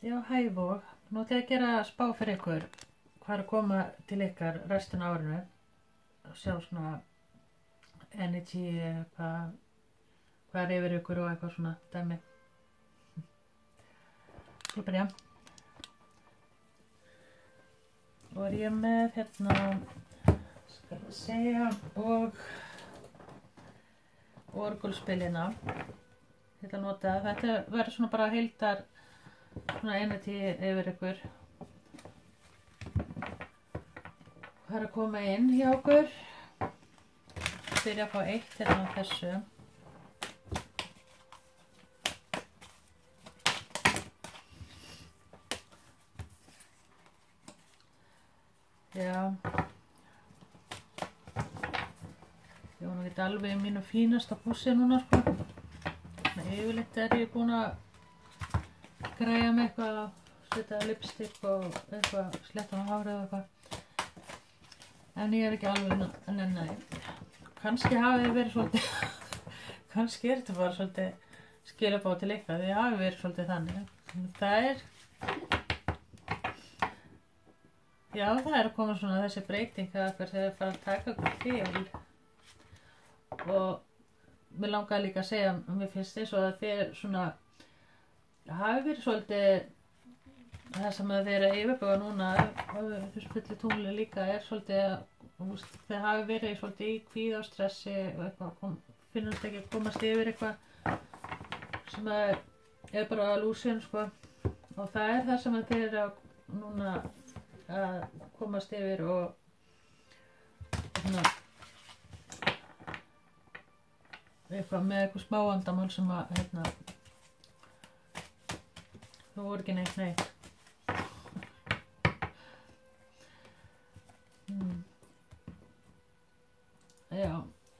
Já, hæfóg. Nú ætla ég að gera spá fyrir ykkur hvað er að koma til ykkar restina af árinu. Sjá svona energy, hvað er yfir ykkur og eitthvað svona dæmi. Ég byrja. Og er ég með hérna, skal ég segja, og orgulspilina. Ég ætla að nota, þetta verður svona bara heildar svona energy yfir ykkur. Hvað er að koma inn hjá okkur? Byrja að fá eitt hérna á þessu. Já. Ég var nú ekki alveg í mínu fínasta pússi núna, sko. Yfirleitt er ég búin að græja með eitthvað, setja lipstick og eitthvað, sletta á hárið og eitthvað. En ég er ekki alveg að nenna því. Kannski hafi ég verið svolítið, kannski er þetta bara svolítið skilabóð til ykkar, því ég hafi verið svolítið þannig. Það er, já, það er að koma svona þessi breyting að þegar þið fara að taka okkur til. Og mér langaði líka að segja, mér finnst eins og að þið svona hafi verið svolítið það sem að þeir eru að yfirbuga núna þessu fullu tungli líka er svolítið að þeir hafi verið svolítið í kvíða og stressi og eitthvað finnast ekki að komast yfir eitthvað sem er bara illusion, sko. Og það er það sem að þeir eru að núna að komast yfir og svona eitthvað með eitthvað smá vandamál sem að hérna það voru ekki neitt. Já,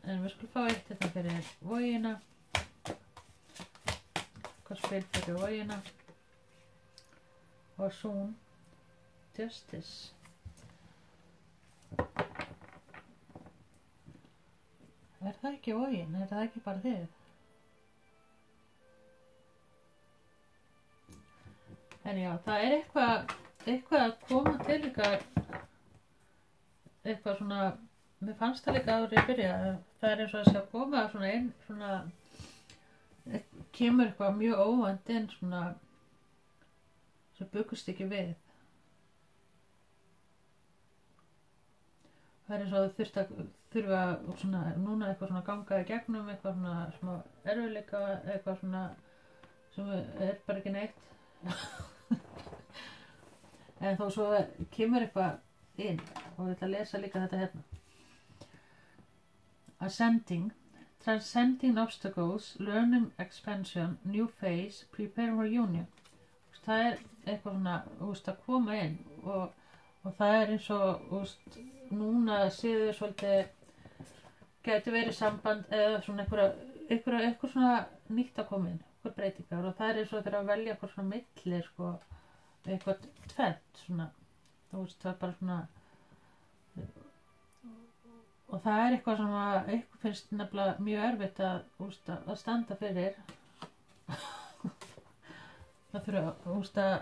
en við skulum fá eitt þetta fyrir vogina. Hvað spil fyrir vogina? Og soon justice. Er það ekki vogin? Er það ekki bara þið? En já, það er eitthvað að koma til ykkar, eitthvað svona, mér fannst það líka áður í byrja, það er eins og að sé að koma svona inn, svona, kemur eitthvað mjög óvænt inn, svona, sem byggust ekki við. Það er eins og það þurfa svona, núna eitthvað svona ganga í gegnum, eitthvað svona smá erfiðleika, eitthvað svona, sem er bara ekki neitt. En þó svo kemur eitthvað inn og ég ætla að lesa líka þetta hérna. Ascending, transcending obstacles, learning expansion, new phase, prepare for union. Það er eitthvað svona að koma inn og það er eins og núna séu þau svolítið gæti verið samband eða svona eitthvað svona nýtt að koma inn. Breytingar og það er eins og þeirra að velja eitthvað svona milli, sko, eitthvað tvennt svona, það er bara svona og það er eitthvað sem að eitthvað finnst nefnilega mjög erfitt að standa fyrir. Það þurfa að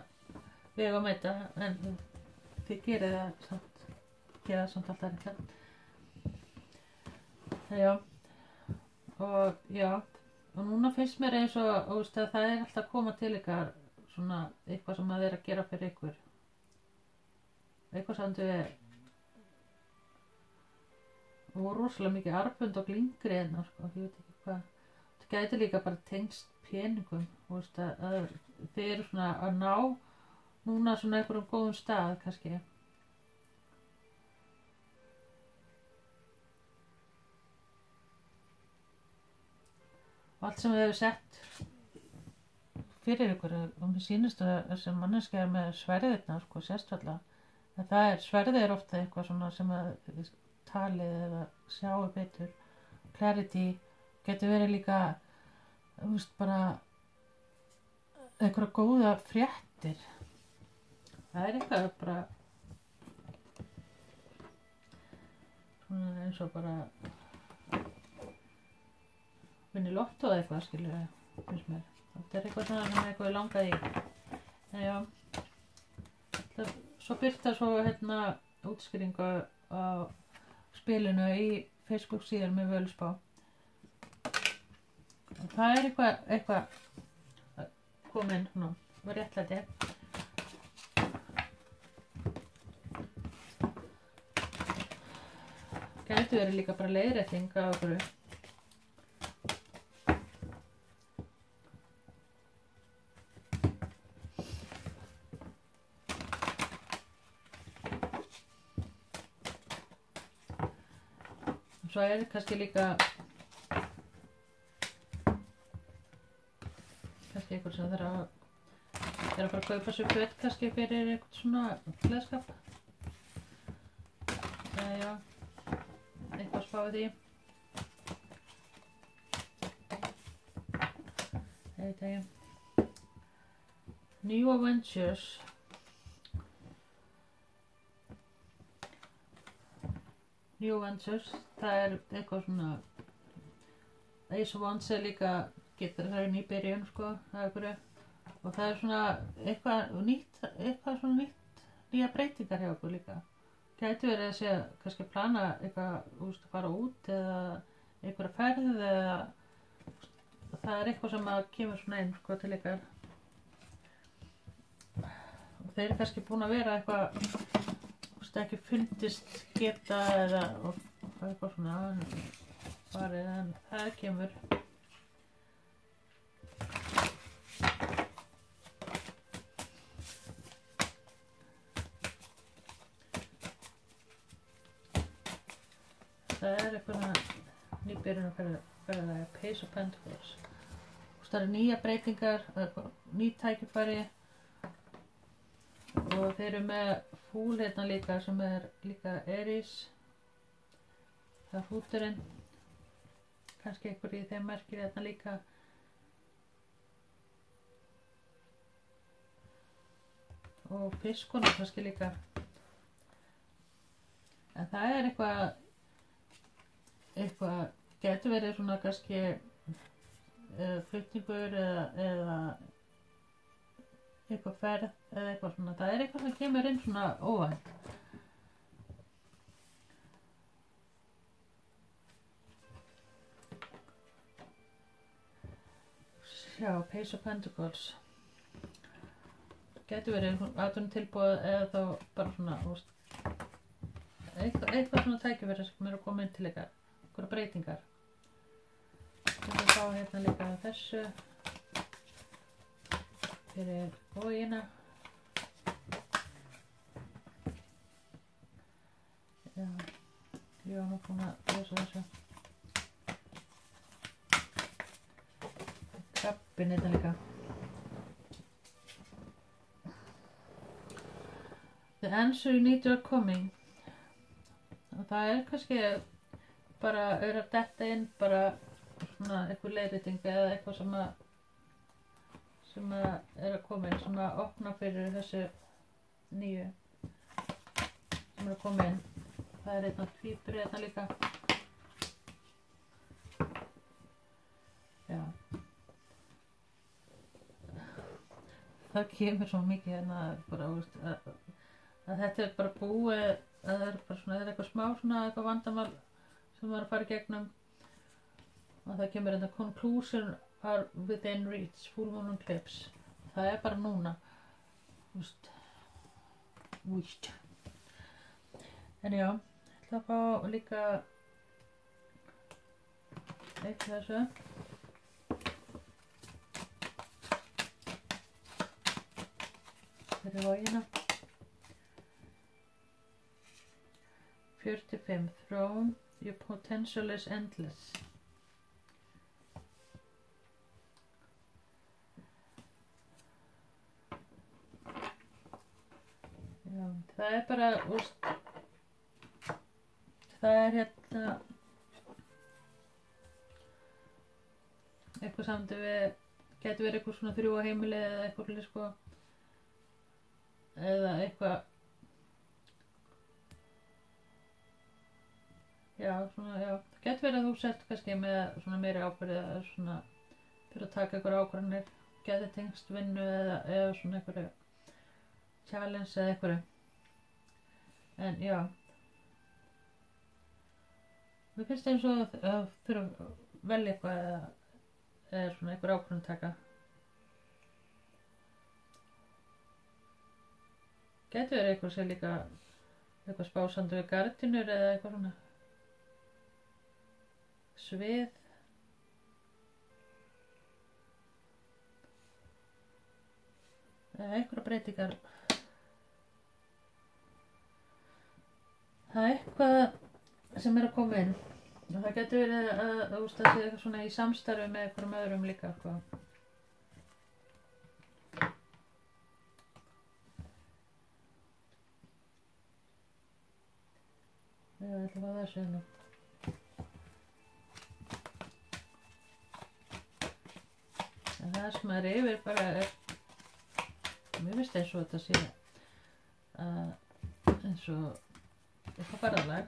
vega og mæta, en þið gerir það samt alltaf eitthvað. Já, og já. Og núna finnst mér eins og að það er alltaf að koma til ykkar svona eitthvað sem að er að gera fyrir ykkur. Eitthvað sem þau og rosalega mikið armbönd og glingri hérna, sko, ég veit ekki hvað. Það gæti líka bara tengst peningum, að þið eru svona að ná núna svona einhverjum góðum stað, kannski. Og allt sem við hefum sett fyrir ykkur og mér sýnist að þessi manneskja er með sverðirna, sko, sérstaklega. En það sverðið er ofta eitthvað svona sem að talið eða sjáu betur. Clarity getur verið líka, bara einhverja góða fréttir. Það er eitthvað bara svona eins og bara vinni lottó eða eitthvað, skilur, finnst mér. Þetta er eitthvað svona sem eitthvað langaði í. Já, svo birta svo útskýringu á spilinu í Facebook síðan með Völuspá. Og það er eitthvað kominn, var réttlæti. Gæti verið líka bara leiðrétting á okkur. Svo er kannski líka einhver sem þarf að fara að kaupa sér föt kannski fyrir eitthvað svona klæðskap. Já, eitthvað spáði því. Ég veit ekki. New Adventures. New Adventures, það er eitthvað svona Ace of Wands er líka getur það í byrjun sko, og það er svona eitthvað svona nýja breytingar hjá okkur líka. Gæti verið að sé kannski plana eitthvað, fara út eða einhverja ferð eða það er eitthvað sem að kemur svona inn sko til ykkar. Og þeir eru kannski búin að vera eitthvað ekki fundist geta eða eitthvað svona farið en það kemur. Það er eitthvað nýbyrjun að ferða Page of Pentacles. Það eru nýja breytingar, ný tækifæri og þeir eru með fúl hérna líka sem er líka Aries. Það er hrúturinn. Kannski einhver í þeim merkir hérna líka. Og fiskunum kannski líka. En það er eitthvað getur verið svona kannski flutningur eða eitthvað ferð eða eitthvað svona. Það er eitthvað sem kemur inn svona óvænt. Já, Page of Pentacles. Getur verið atvinnutilboð eða þá bara svona eitthvað svona tækifæri sem eru að koma inn til ykkar. Einhverjar breytingar. Við fá hérna líka þessu fyrir bógina. Já, ég var nú búin að lesa þessu. Krabbinn hérna líka. The answer you need are coming. Og það er kannski bara að detta inn bara svona eitthvað leiðrétting eða eitthvað sem er að koma inn, sem að opna fyrir þessu nýju sem er að koma inn. Það er eitthvað tvíburi hérna líka. Já. Það kemur svo mikið hérna bara, að þetta er bara búið, að það er bara svona, það er eitthvað smá svona eitthvað vandamál sem maður að fara í gegnum. Og það kemur hérna conclusion are within reach, full moon eclipse. Það er bara núna. Víst. En já, ég ætla að fá líka eitt þessu. Fyrir vógina. 45. Throne, your potential is endless. Já, það er bara, það er hérna eitthvað samt við, getur verið eitthvað svona þrjú á heimili eða eitthvað sko, eða eitthvað, já, svona, já, það getur verið að þú sett kannski með svona meiri ábyrgð eða svona fyrir að taka eitthvað ákvarðanir, getur tengst vinnu eða svona eitthvað challenge eða einhverju. En já, mér finnst eins og að þurfa að velja eitthvað eða svona einhver ákvörðun taka. Gæti verið eitthvað sem líka eitthvað spásandi við gardínur eða eitthvað svona svið. Eða einhverja breytingar. Það eitthvað sem að koma inn. Og það getur verið að það sé eitthvað svona í samstarfi með einhverjum öðrum líka eitthvað. Ég ætla að fá þessu hérna. En það sem er yfir bara mér finnst eins og þetta sé eins og eitthvað ferðalag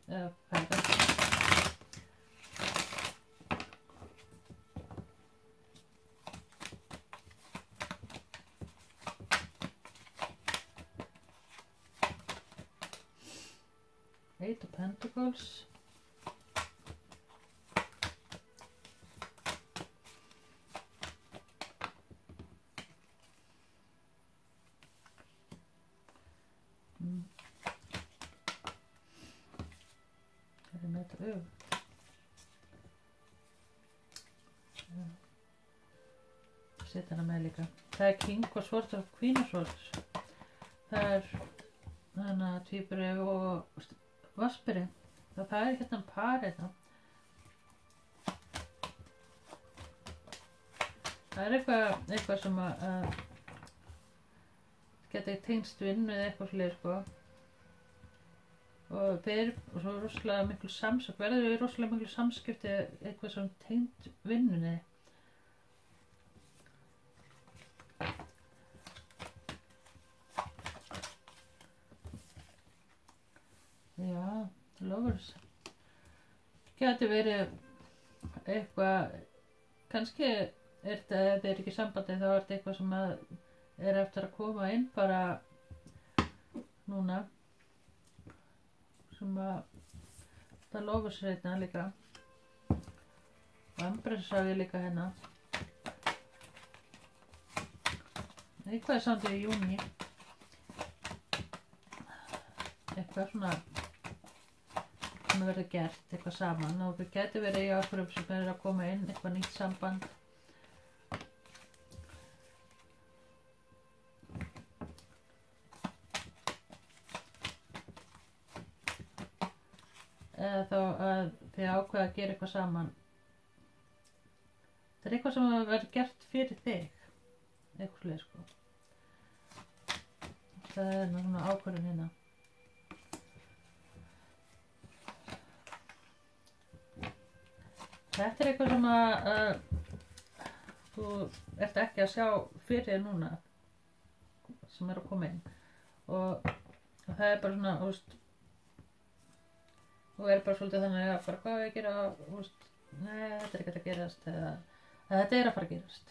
eða ferðar. Eight of Pentacles. Það með þetta öfugt. Setja hana með líka. Það King of Swords og Queen of Swords. Það þannig að tvíburi og vasperi. Það hérna par hérna. Það eitthvað sem að geti tengst vinnu eða eitthvað svolítið sko. Og svo rosalega miklu verður rosalega miklu samskipti eitthvað sem tengt vinnunni. Já, lovers. Gæti verið eitthvað, kannski þetta ekki sambandi, þá þetta eitthvað sem að eftir að koma inn bara núna. Sem að það lovers hérna líka. Og Empress sá ég líka hérna. Eitthvað samt í júni. Eitthvað svona sem verður gert, eitthvað saman. Og það geti verið í ákveðum sem að koma inn, eitthvað nýtt samband. Eða þá að þið ákveða að gera eitthvað saman. Það eitthvað sem verður gert fyrir þig. Eitthvað svolítið sko. Það svona ákvörðun hérna. Þetta eitthvað sem að þú ert ekki að sjá fyrir núna. Sem að koma inn. Og það bara svona, þú veist. Og bara svolítið þannig að bara hvað við gera, nei þetta ekki að gerast eða þetta að fara að gerast.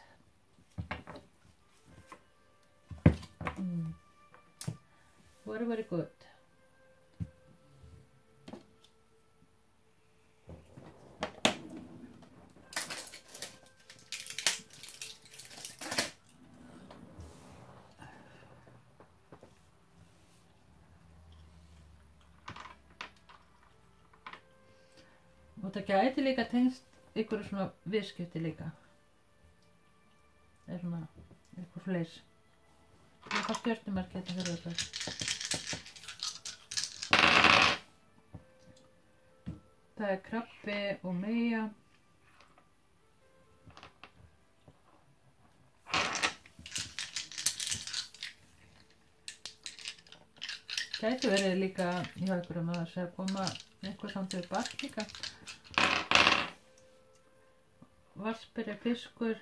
Very good. Og það gæti líka tengst einhverju svona viðskipti líka. Er svona eitthvað fleis. Það er stjörnumerki hérna fyrir þetta. Það er krabbi og meyja. Gæti verið líka í einhverjum að það sé að koma eitthvað samt við barn líka. Vasperi, fiskur,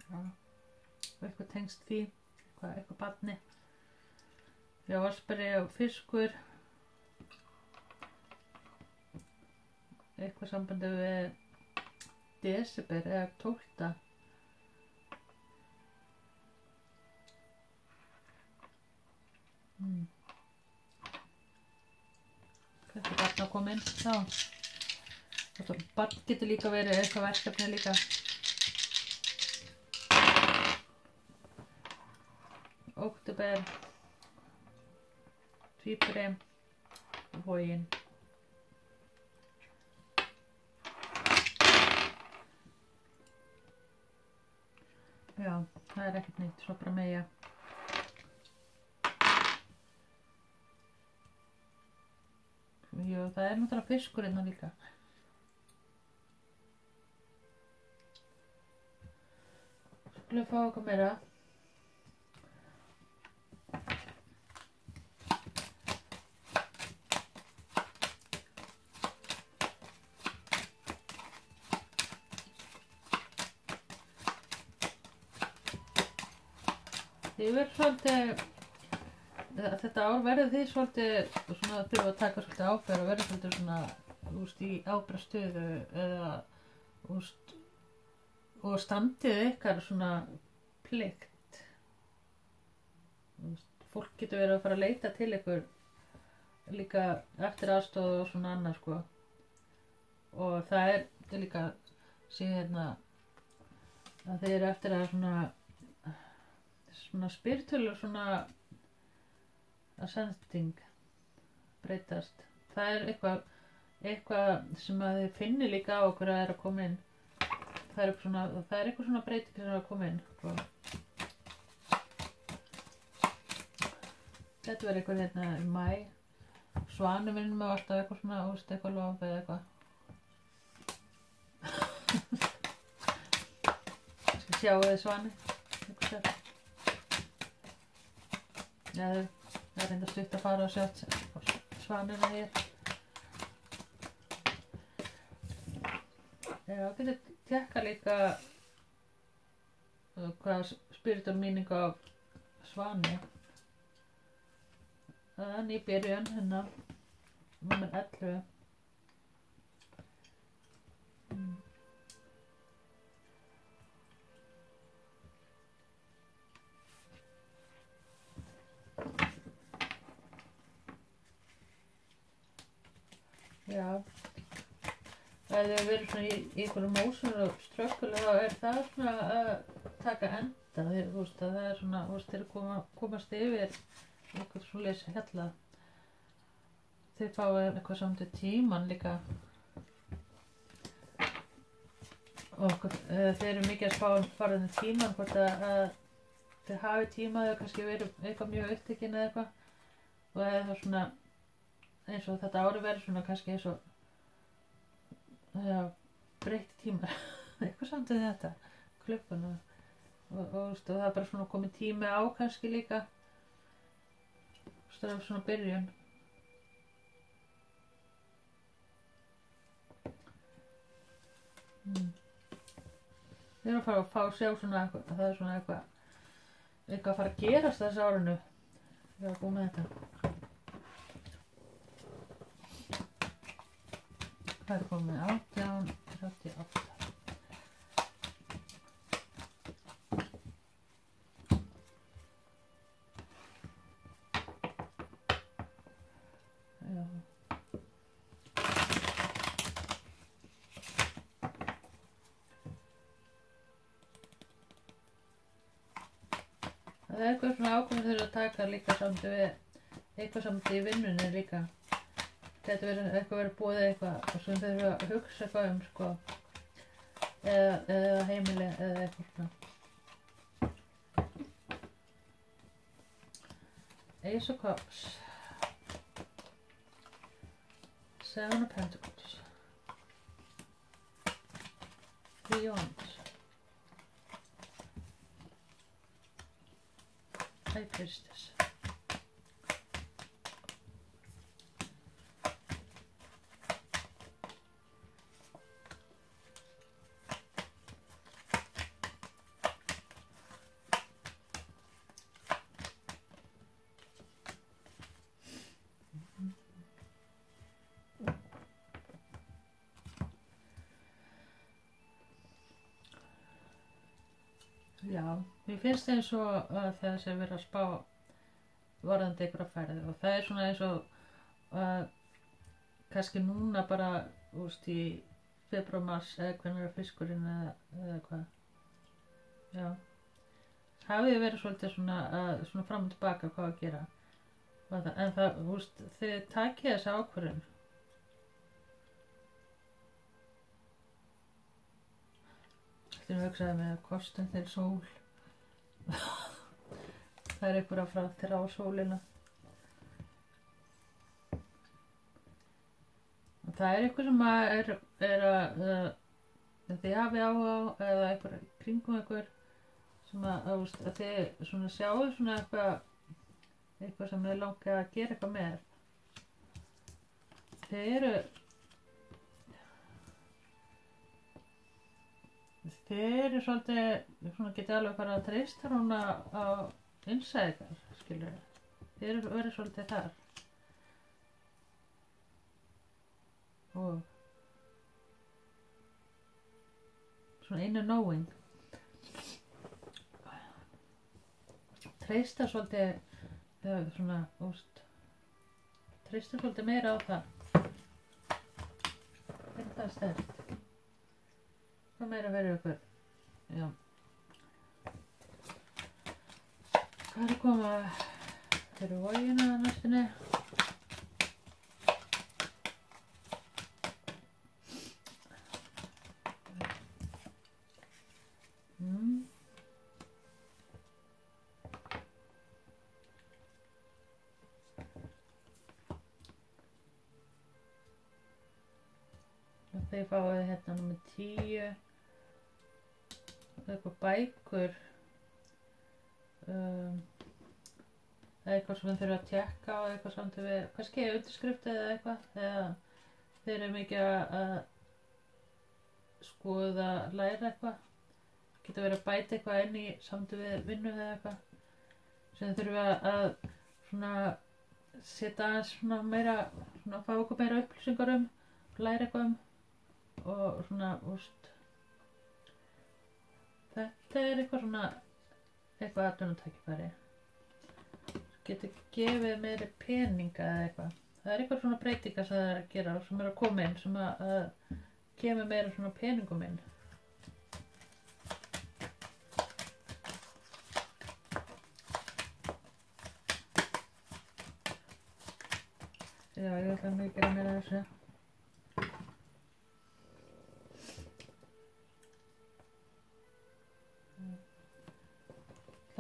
já, og eitthvað tengst því, eitthvað barni. Já, vasperi og fiskur, eitthvað sambandi við desember eða 12. koma inn. Já. Barn getur líka verið eitthvað verkefni líka. Október, tvíburi, Vogin. Já, það er ekkert neitt, svo bara megja. Jú, það er náttúrulega fiskur innan líka. Skulum fá okkur meira. Ég verð svolítið, þetta ár verður þið svolítið svona þurfa að taka svolítið ábyrgð og verður svolítið svona, í ábyrgðarstöðu eða, og standið ykkar svona plikt. Fólk getur verið að fara að leita til ykkur líka eftir aðstoð og svona annað, sko. Og það er líka síðan að þeir eru eftir að svona spiritual svona ascending breytast. Það er eitthvað sem að þið finnir líka á okkur að er að koma inn. Það er eitthvað svona breyting sem er að koma inn. Þetta verður eitthvað hérna í maí. Svanur vinnum með alltaf eitthvað svona, eitthvað lof eða eitthvað. Sjáu þið svani? Já, það er reynda stutt að fara og sjá svanina hér. Já, getur tekka líka hvað spiritual meaning af svani. Það er nýbyrjun hérna, númer 11. Já, ef þið verið svona í einhverjum mósum og ströggul þá er það svona að taka enda. Það er svona, þeir komast yfir eitthvað svoleiðis hjalla. Þið fáið eitthvað samt tíman líka. Og þeir eru mikið að spá farið tíman, hvort að þið hafi tíma eða kannski verið eitthvað mjög upptekinn eða eitthvað. Og það er svona eins og þetta ári verður svona kannski eins og breytti tímar eitthvað samt við þetta klukkan og það er bara svona komið tími á kannski líka það er svona byrjun. Við erum að fara að fá sjá svona eitthvað, það er svona eitthvað að fara að gerast þessu árinu. Við erum að búið með þetta. Það er komið 1838. Já. Það er eitthvað svona ákveðin þegar að taka líka samt við eitthvað samt í vinnunni líka. Þetta verður búið eitthvað sem þeir eru að hugsa eitthvað sko. Eða heimili eða eitthvað svona. Ace of Cups. Seven of Pentacles. Three Wands. High Priestess. Já, mér finnst eins og það sem verið að spá varðandi einhverja ferði og það er svona eins og kannski núna bara, í febrúar, mars eða hvenær er fiskurinn eða hvað. Já. Hafið verið svolítið svona fram og tilbaka hvað að gera. En það, þið takið þessa ákvörðun. Þetta hugsaði með kostum til sól. Það er einhver að frátt á sólina. Og það er einhver sem er að þið hafið áhuga á eða einhver kringum einhver sem að þið svona sjáu svona eitthvað sem þið langar að gera eitthvað með. Þið eru svolítið, svona getið alveg bara að treysta núna á innsæðingar, skilur. Þið eru verið svolítið þar. Og svona inner knowing. Treysta svolítið, svona, treysta svolítið meira á það. Þetta er sterkt. Hvað meira verið ykkur? Já. Hvað er að koma fyrir Vogina næstunni? Þið fáið hérna númer 10 eitthvað bækur eitthvað sem þið þurfa að tékka á eitthvað samt við, kannski undirskrift eða eitthvað eða þeir eru mikið að skoða, læra eitthvað geta verið að bæta eitthvað inn í samt við vinnu eða eitthvað sem þið þurfa að svona setja aðeins svona meira svona fá okkur meira upplýsingar læra eitthvað og svona, þetta er eitthvað svona eitthvað atvinnutækifæri getur gefið meiri peninga eða eitthvað það er eitthvað svona breytingar sem það er að gera sem er að koma inn sem að kemur meira svona peningum inn já, ég ætla að gera meira þessu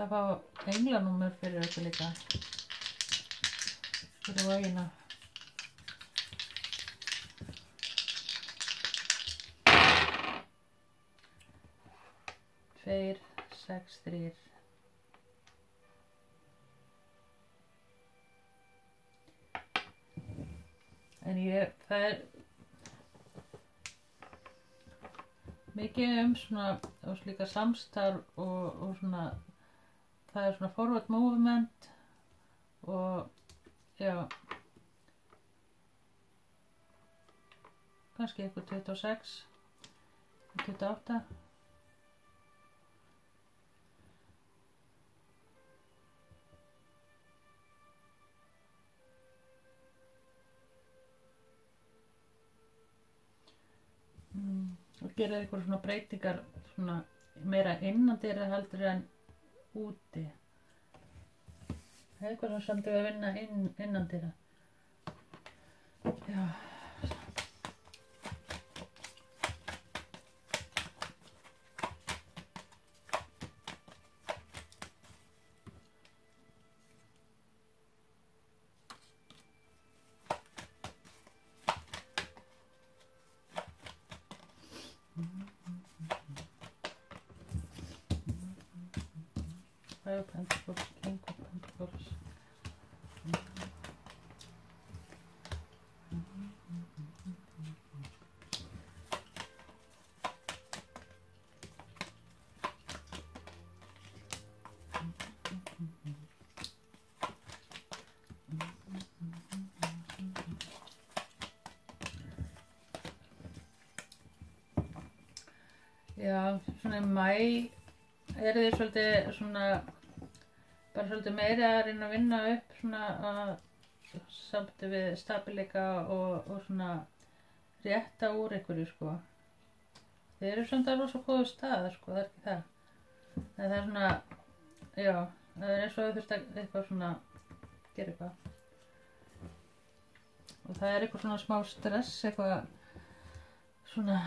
það fá englanúmer fyrir þetta líka fyrir Vogina 2, 6, 3 en það er mikið svona slíka samstarf og svona það er svona forward movement og já kannski eitthvað 26 28 og gera eitthvað svona breytingar svona meira innandyra heldur en úti eitthvað sem samt við að vinna innandyra já Five of Pentacles, King of Pentacles. Já, svona í maí þið svolítið svona bara svolítið meira að reyna að vinna upp svona samt við stabilika og svona rétta úr einhverju sko. Þið eru samt alveg svo góðu stað sko, það er ekki það. En það er svona, já, það er eins og þau þurft að eitthvað svona gera eitthvað. Og það er eitthvað svona smá stress, eitthvað svona,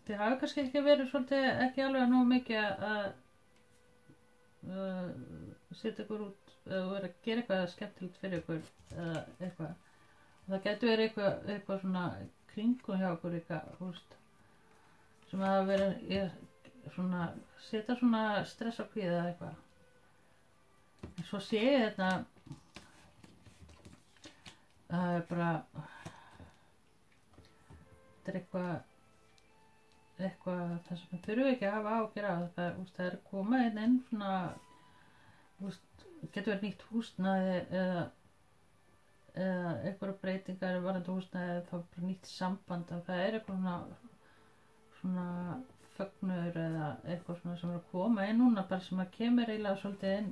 þið hafa kannski ekki verið svolítið ekki alveg nógu mikið að setja ykkur út eða vera að gera eitthvað skemmtilegt fyrir ykkur eða eitthvað. Og það getur verið eitthvað svona kringum hjá ykkur eitthvað, húst, sem að vera svona, setja svona stress á kvíða eða eitthvað. En svo sé ég þetta, það er bara, þetta er eitthvað það sem við þurfum ekki að hafa áhyggjur af. Það er komið inn svona, getur verið nýtt húsnæði eða einhverjar breytingar varðandi húsnæði eða þá bara nýtt samband. Og það er eitthvað svona fögnur eða eitthvað svona sem er að koma inn núna, bara sem að kemur eiginlega svolítið inn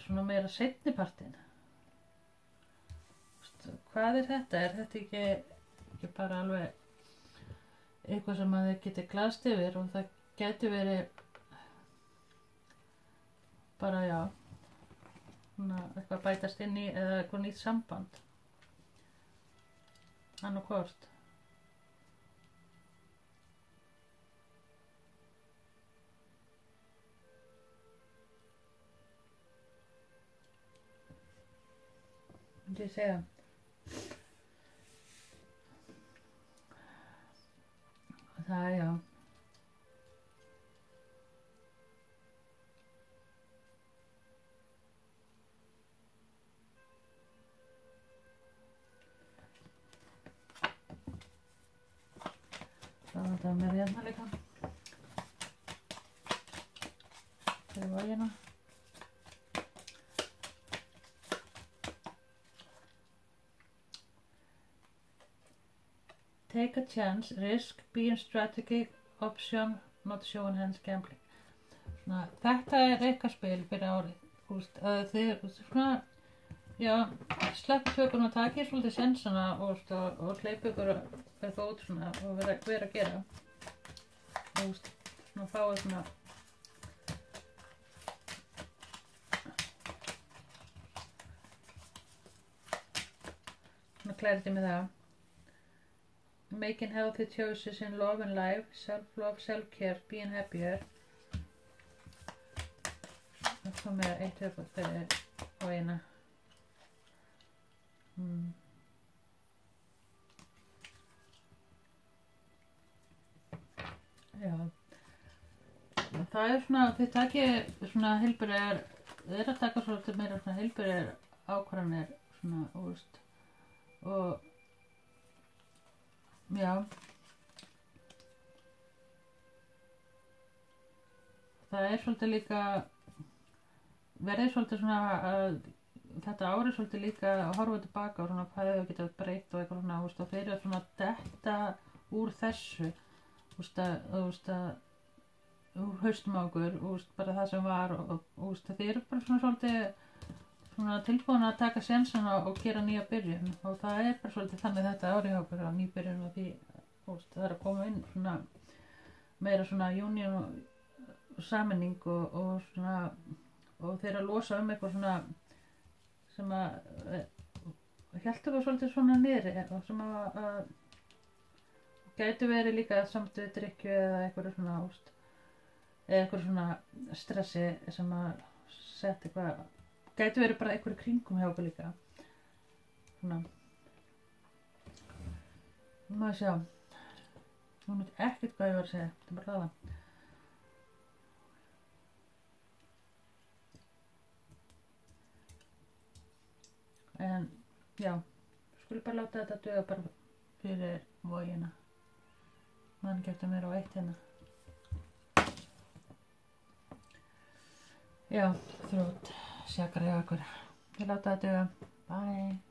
svona meira seinni partinn. Hvað er þetta? Er þetta ekki bara alveg eitthvað sem að þið geti glaðst yfir og það geti verið bara, já, svona eitthvað bætast inn í eða eitthvað nýtt samband, annað hvort. Myndi ég segja. Það er, já. Það var þetta með hérna líka. Fyrir vogina. Take a chance, risk, be in strategy, option, not show and hands gambling. Svona, þetta er eitthvað spil fyrir árið. Þið svona, já, sleppu tökun og takið svolítið sensana og hleypu ykkur eitthvað út svona og vera að gera. Og svona fáið svona clarity með það. Making healthy choices in love and life, self-love, self-care, being happier. Það kom með eitt höfbútt fyrir og eina. Já. Það er svona, þið takið svona heilbrigðar, þið eru að taka svolítið meira svona heilbrigðar ákvarðanir svona, og já, það er svolítið líka, verið svolítið svona að þetta árið svolítið líka að horfa tilbaka og svona hvað þau geta breytt og eitthvað svona, og þeir eru svona að detta úr þessu, úr haustum á okkur, bara það sem var og þeir eru bara svona svolítið svona tilbúin að taka sénsana og gera nýja byrjun og það er bara svolítið þannig þetta árið hjá okkur á nýbyrjun og því það er að koma inn svona meira svona union og sammenning og svona og þeir að losa eitthvað svona sem að heldur við svolítið svona niðri og sem að gæti verið líka samt við drykkju eða eitthvað svona eða eitthvað svona stressi sem að setja eitthvað gæti verið bara einhverju kringum hjá okkur líka. Svona. Nú maður sjá. Nú veit ekkert hvað ég var að segja. Þetta er bara hlaða. En, já. Skulum bara láta þetta duga bara fyrir vogina. Man getur mér á eitt hérna. Já, þrótt. Sjakar hjá okkur. Ég láta þetta duga. Bye.